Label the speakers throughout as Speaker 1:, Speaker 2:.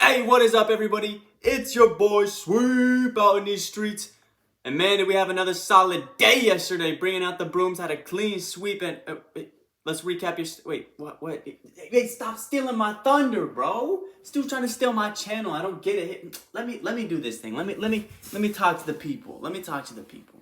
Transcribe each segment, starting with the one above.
Speaker 1: Hey, what is up, everybody? It's your boy Sweep out in these streets. And man, did we have another solid day yesterday, bringing out the brooms, had a clean sweep. And let's recap your... Wait, what? Hey, stop stealing my thunder, bro. Still trying to steal my channel. I don't get it. Let me do this thing. Let me talk to the people. Let me talk to the people.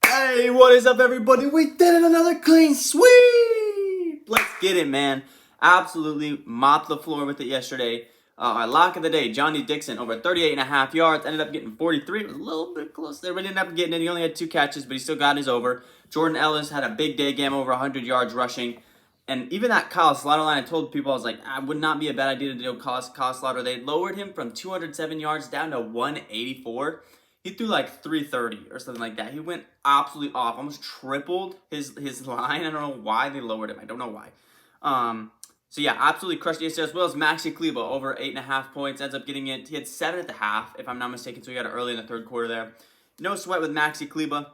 Speaker 1: Hey, what is up, everybody? We did another clean sweep. Let's get it, man. Absolutely mopped the floor with it yesterday. Our lock of the day, Johnny Dixon, over 38.5 yards. Ended up getting 43. It was a little bit close there, but didn't end up getting it. He only had 2 catches, but he still got his over. Jordan Ellis had a big day game, over 100 yards rushing. And even that Kyle Slaughter line, I told people, I was like, it would not be a bad idea to do Kyle Slaughter. They lowered him from 207 yards down to 184. He threw like 330 or something like that. He went absolutely off, almost tripled his line. I don't know why they lowered him. I don't know why. So yeah, absolutely crushed it yesterday, as well as Maxi Kleba, over 8.5 points. Ends up getting it. He had 7 at the half, if I'm not mistaken, so he got it early in the third quarter there. No sweat with Maxi Kleba.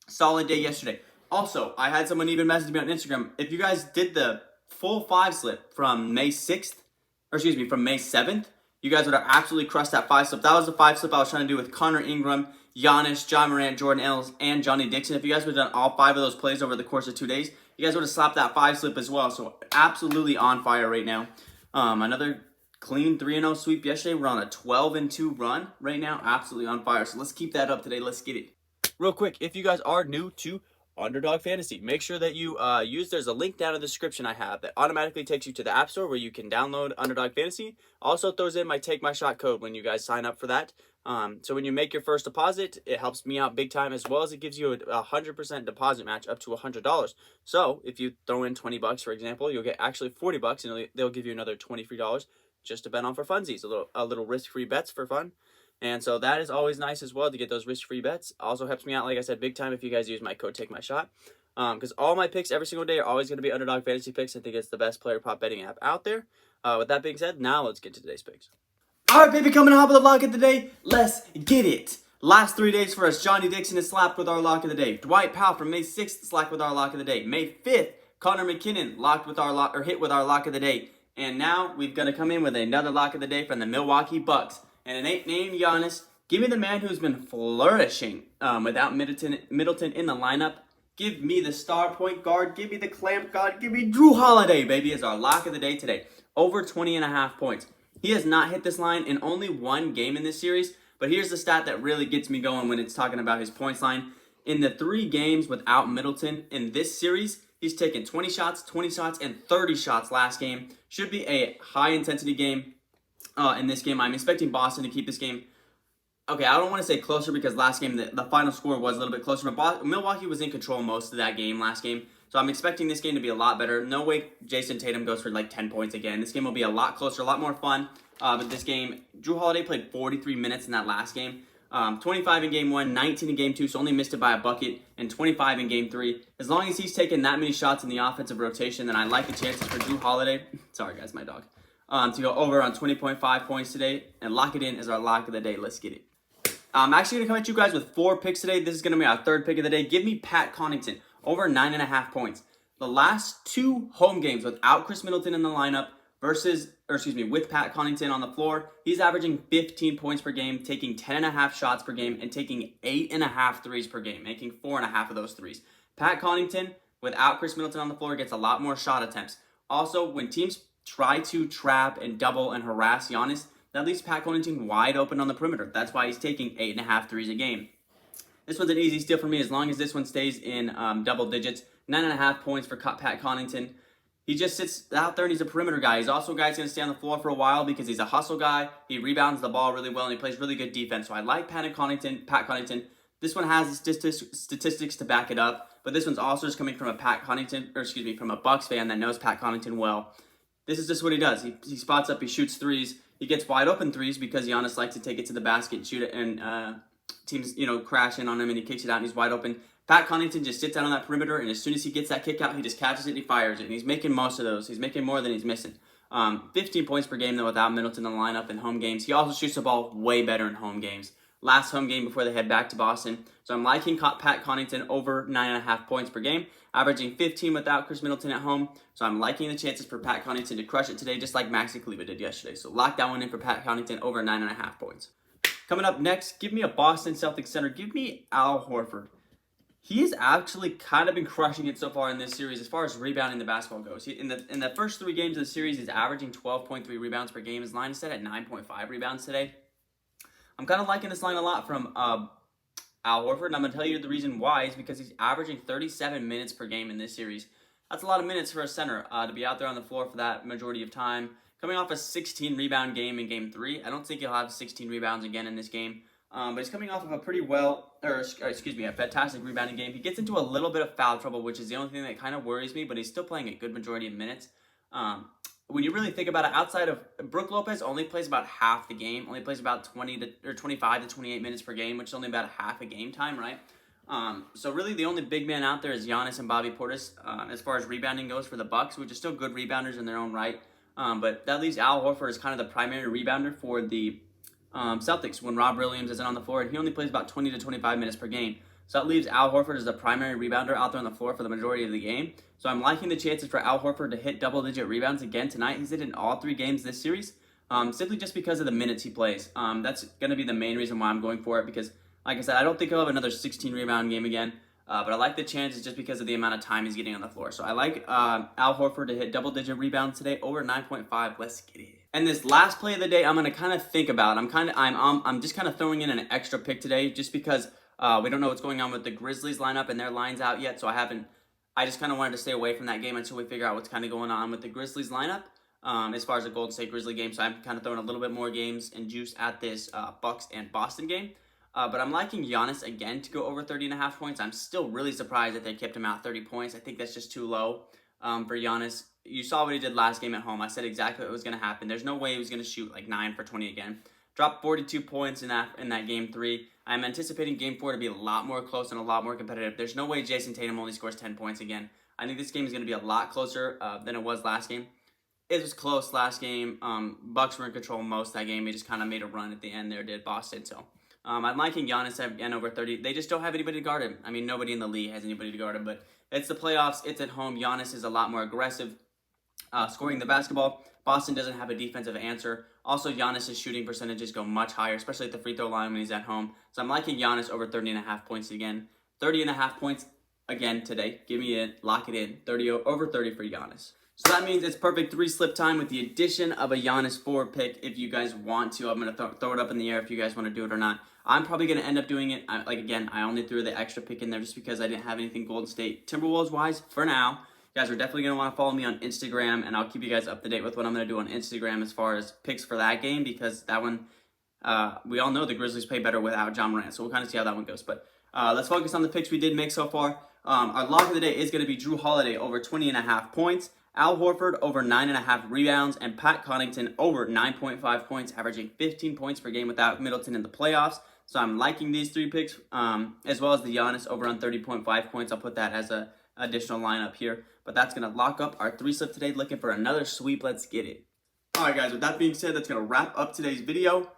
Speaker 1: Solid day yesterday. Also, I had someone even message me on Instagram. If you guys did the full 5 slip from May 6th, or excuse me, from May 7th, you guys would have absolutely crushed that 5 slip. That was the 5 slip I was trying to do with Connor Ingram, Giannis, John Morant, Jordan Ellis, and Johnny Dixon. If you guys would have done all 5 of those plays over the course of 2 days, you guys would have slapped that 5 slip as well. So absolutely on fire right now. Another clean 3-0 sweep yesterday. We're on a 12-2 run right now. Absolutely on fire. So let's keep that up today. Let's get it. Real quick, if you guys are new to Underdog Fantasy, make sure that you there's a link down in the description I have that automatically takes you to the App Store where you can download Underdog Fantasy. Also throws in my TAKEMYSHOT code when you guys sign up for that. So when you make your first deposit, it helps me out big time, as well as it gives you a 100% deposit match up to $100. So if you throw in 20 bucks, for example, you'll get actually 40 bucks, and they'll give you another 20 free dollars just to bet on for funsies, a little risk-free bets for fun. And so that is always nice as well to get those risk-free bets. Also helps me out, like I said, big time if you guys use my code TAKEMYSHOT. Because all my picks every single day are always going to be Underdog Fantasy picks. I think it's the best player prop betting app out there. With that being said, now let's get to today's picks. All right, baby, coming up with the lock of the day. Let's get it. Last 3 days for us, Johnny Dixon is slapped with our lock of the day. Dwight Powell from May 6th slapped with our lock of the day. May 5th, Connor McKinnon locked with our hit with our lock of the day. And now we've got to come in with another lock of the day from the Milwaukee Bucks. And it ain't named Giannis. Give me the man who's been flourishing without Middleton in the lineup. Give me the star point guard. Give me the clamp guard. Give me Drew Holiday, baby, as our lock of the day today. Over 20.5 points. He has not hit this line in only 1 game in this series, but here's the stat that really gets me going when it's talking about his points line. In the 3 games without Middleton in this series, he's taken 20 shots, and 30 shots last game. Should be a high-intensity game in this game. I'm expecting Boston to keep this game. Okay, I don't want to say closer because last game, the final score was a little bit closer, but Milwaukee was in control most of that game last game. So I'm expecting this game to be a lot better. No way Jason Tatum goes for like 10 points again. This game will be a lot closer, a lot more fun. But this game, Drew Holiday played 43 minutes in that last game. 25 in game 1, 19 in game 2, so only missed it by a bucket, and 25 in game 3. As long as he's taking that many shots in the offensive rotation, then I like the chances for Drew Holiday. Sorry guys, my dog. To go over on 20.5 points today and lock it in as our lock of the day. Let's get it. I'm actually going to come at you guys with 4 picks today. This is going to be our 3rd pick of the day. Give me Pat Connaughton, over 9.5 points. The last 2 home games without Chris Middleton in the lineup with Pat Connaughton on the floor, he's averaging 15 points per game, taking 10.5 shots per game, and taking 8.5 threes per game, making 4.5 of those threes. Pat Connaughton, without Chris Middleton on the floor, gets a lot more shot attempts. Also, when teams try to trap and double and harass Giannis, that leaves Pat Connaughton wide open on the perimeter. That's why he's taking 8.5 threes a game. This one's an easy steal for me as long as this one stays in double digits. 9.5 points for Pat Connaughton. He just sits out there and he's a perimeter guy. He's also a guy who's going to stay on the floor for a while because he's a hustle guy. He rebounds the ball really well and he plays really good defense. So I like Pat Connaughton. This one has statistics to back it up, but this one's also just coming from a from a Bucks fan that knows Pat Connaughton well. This is just what he does. He spots up, he shoots threes. He gets wide open threes because Giannis likes to take it to the basket and shoot it, and teams, crash in on him and he kicks it out and he's wide open. Pat Connaughton just sits out on that perimeter, and as soon as he gets that kick out, he just catches it and he fires it. And he's making most of those. He's making more than he's missing. 15 points per game, though, without Middleton in the lineup in home games. He also shoots the ball way better in home games. Last home game before they head back to Boston. So I'm liking Pat Connaughton over 9.5 points per game. averaging 15 without Chris Middleton at home. So I'm liking the chances for Pat Connaughton to crush it today, just like Maxi Kleber did yesterday. So lock that one in for Pat Connaughton over 9.5 points. Coming up next, give me a Boston Celtics center. Give me Al Horford. He has actually kind of been crushing it so far in this series as far as rebounding the basketball goes. In the first 3 games of the series, he's averaging 12.3 rebounds per game. His line is set at 9.5 rebounds today. I'm kind of liking this line a lot from Al Horford, and I'm going to tell you the reason why is because he's averaging 37 minutes per game in this series. That's a lot of minutes for a center to be out there on the floor for that majority of time. Coming off a 16 rebound game in Game 3, I don't think he'll have 16 rebounds again in this game. But he's coming off of a a fantastic rebounding game. He gets into a little bit of foul trouble, which is the only thing that kind of worries me, but he's still playing a good majority of minutes. When you really think about it, outside of Brook Lopez only plays about half the game, only plays about 25 to 28 minutes per game, which is only about half a game time, right? So really the only big man out there is Giannis and Bobby Portis as far as rebounding goes for the Bucks, which are still good rebounders in their own right. But that leaves Al Horford as kind of the primary rebounder for the Celtics when Rob Williams isn't on the floor, and he only plays about 20 to 25 minutes per game. So that leaves Al Horford as the primary rebounder out there on the floor for the majority of the game. So I'm liking the chances for Al Horford to hit double-digit rebounds again tonight. He's hit in all 3 games this series, simply just because of the minutes he plays. That's going to be the main reason why I'm going for it because, like I said, I don't think he'll have another 16-rebound game again. But I like the chances just because of the amount of time he's getting on the floor. So I like Al Horford to hit double-digit rebounds today over 9.5. Let's get it. And this last play of the day, I'm going to kind of think about. I'm just kind of throwing in an extra pick today, just because we don't know what's going on with the Grizzlies lineup and their lines out yet. So I just kind of wanted to stay away from that game until we figure out what's kind of going on with the Grizzlies lineup as far as the Golden State Grizzly game. So I'm kind of throwing a little bit more games and juice at this Bucks and Boston game. But I'm liking Giannis again to go over 30.5 points. I'm still really surprised that they kept him out 30 points. I think that's just too low for Giannis. You saw what he did last game at home. I said exactly what was going to happen. There's no way he was going to shoot like 9 for 20 again. Dropped 42 points in that Game 3. I'm anticipating Game 4 to be a lot more close and a lot more competitive. There's no way Jason Tatum only scores 10 points again. I think this game is going to be a lot closer than it was last game. It was close last game. Bucks were in control most of that game. They just kind of made a run at the end there, did Boston. So I'm liking Giannis again over 30. They just don't have anybody to guard him. I mean, nobody in the league has anybody to guard him, but it's the playoffs. It's at home. Giannis is a lot more aggressive scoring the basketball. Boston doesn't have a defensive answer. Also, Giannis' shooting percentages go much higher, especially at the free throw line when he's at home. So I'm liking Giannis over 30.5 points again. 30.5 points again today. Give me it. Lock it in. Over 30 for Giannis. So that means it's perfect 3-slip time with the addition of a Giannis 4 pick if you guys want to. I'm going to throw it up in the air if you guys want to do it or not. I'm probably going to end up doing it. I only threw the extra pick in there just because I didn't have anything Golden State Timberwolves-wise for now. You guys are definitely going to want to follow me on Instagram, and I'll keep you guys up to date with what I'm going to do on Instagram as far as picks for that game, because that one, we all know the Grizzlies play better without John Morant, so we'll kind of see how that one goes. But let's focus on the picks we did make so far. Our lock of the day is going to be Jrue Holiday over 20.5 points, Al Horford over 9.5 rebounds, and Pat Connaughton over 9.5 points, averaging 15 points per game without Middleton in the playoffs. So I'm liking these 3 picks, as well as the Giannis over on 30.5 points. I'll put that as a additional lineup here. But that's going to lock up our 3-slip today. Looking for another sweep. Let's get it. All right, guys. With that being said, that's going to wrap up today's video.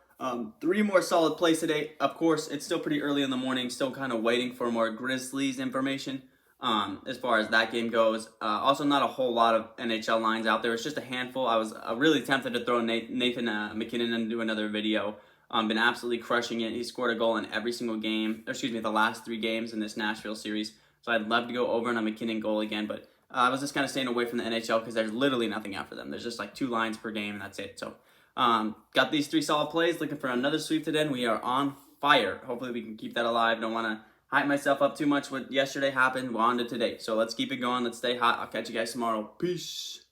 Speaker 1: 3 more solid plays today. Of course, it's still pretty early in the morning. Still kind of waiting for more Grizzlies information as far as that game goes. Also, not a whole lot of NHL lines out there. It's just a handful. I was really tempted to throw Nathan McKinnon and do another video. Been absolutely crushing it. He scored a goal in every single game. The last 3 games in this Nashville series. So I'd love to go over on a McKinnon goal again, but I was just kind of staying away from the NHL because there's literally nothing out for them. There's just like 2 lines per game, and that's it. So got these 3 solid plays. Looking for another sweep today, and we are on fire. Hopefully we can keep that alive. Don't want to hype myself up too much. What yesterday happened, we're on to today. So let's keep it going. Let's stay hot. I'll catch you guys tomorrow. Peace.